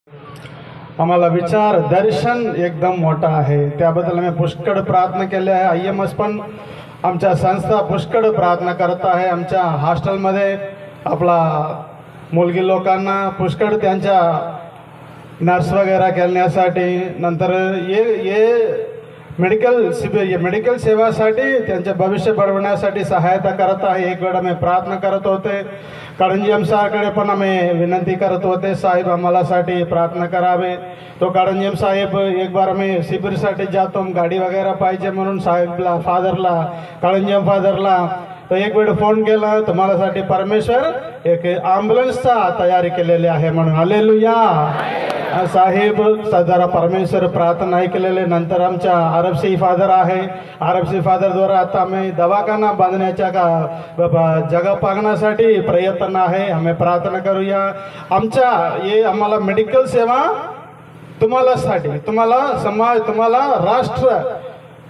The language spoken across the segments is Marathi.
आम्हाला विचार दर्शन एकदम मोठा आहे, त्याबद्दल आम्ही पुष्कळ प्रार्थना केले आहे। IMS पण आमच्या संस्था पुष्कळ प्रार्थना करत आहे। आमच्या हॉस्टेलमध्ये आपला मुलगी लोकांना पुष्कळ त्यांच्या नर्स वगैरे करण्यासाठी, नंतर ये मेडिकल शिबिर मेडिकल सेवासाठी त्यांचे भविष्य बनवण्यासाठी सहायता करत आहे। एक वेळ आम्ही प्रार्थना करत होते, कडंजियम साहेबांकडे पण आम्ही विनंती करत होते, साहेब आम्हालासाठी प्रार्थना करावे। तो कडंजियम साहेब एक बार आम्ही शिबिरसाठी जातो, गाडी वगैरे पाहिजे म्हणून साहेबला फादरला कडंजियम फादरला तर एक वेळ फोन केला, तुम्हालासाठी परमेश्वर एक ॲम्ब्युलन्सचा तयारी केलेली आहे म्हणून। हालेलुया साहेब जरा परमेश्वर प्रार्थना ऐकलेले। नंतर आमच्या RFC फादर आहे, RFC फादरद्वारा आता आम्ही दवाखाना बांधण्याच्या जगा पाहण्यासाठी प्रयत्न आहे। आम्ही प्रार्थना करूया आमच्या ये आम्हाला मेडिकल सेवा तुम्हालासाठी, तुम्हाला समाज, तुम्हाला राष्ट्र,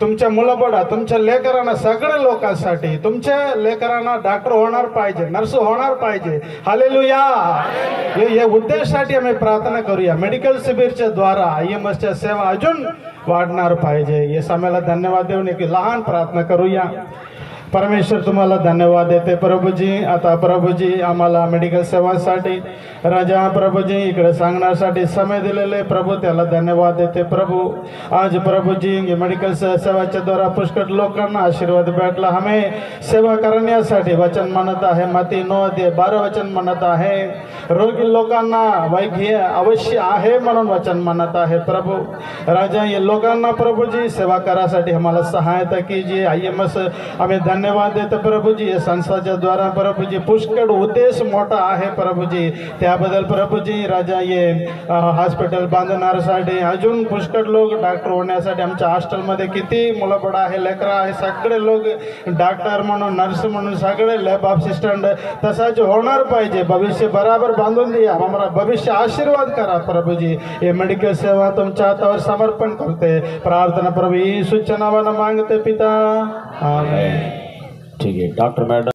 तुमच्या मुलाबळा, तुमच्या लेकरांना, सगळ्या लोकांसाठी, तुमच्या लेकरांना डॉक्टर होणार पाहिजे, नर्स होणार पाहिजे। हालेलुया या उद्देशासाठी आम्ही प्रार्थना करूया। मेडिकल शिबिरच्या द्वारा IMSच्या सेवा अजून वाढणार पाहिजे। या समयाला धन्यवाद देऊन एक लहान प्रार्थना करूया। परमेश्वर तुम्हाला धन्यवाद देते प्रभूजी। आता प्रभूजी आम्हाला मेडिकल सेवांसाठी राजा प्रभूजी इकडे सांगण्यासाठी समय दिलेले प्रभू, त्याला धन्यवाद देते प्रभू। आज प्रभूजी मेडिकल सेवाच्या द्वारा पुष्कळ लोकांना आशीर्वाद भेटला। हमें सेवा करण्यासाठी वचन म्हणत आहे, मत्ती 9:12 वचन म्हणत आहे, रोगी लोकांना वैद्य अवश्य आहे म्हणून वचन म्हणत आहे प्रभू। राजा ये लोकांना प्रभूजी सेवा करासाठी आम्हाला सहायता कीजिए। IMS आम्ही धन्यवाद देतो प्रभूजी, या संस्थाच्या द्वारा प्रभूजी पुष्कळ उद्देश मोठा आहे प्रभूजी, त्याबद्दल प्रभूजी। राजा ये हॉस्पिटल बांधण्यासाठी अजून पुष्कळ लोक डॉक्टर होण्यासाठी, आमच्या हॉस्टेलमध्ये किती मुलं आहे, लेकरं आहे, सगळे लोक डॉक्टर म्हणून, नर्स म्हणून, सगळे लॅब असिस्टंट तसाच होणार पाहिजे। भविष्य बराबर बांधून द्या, आम्हाला भविष्य आशीर्वाद करा प्रभूजी। ये मेडिकल सेवा तुमच्या हातावर समर्पण करते, प्रार्थना प्रभू येशूच्या नावाने मागते पिता, आमेन। ठीक है डॉक्टर मैडम।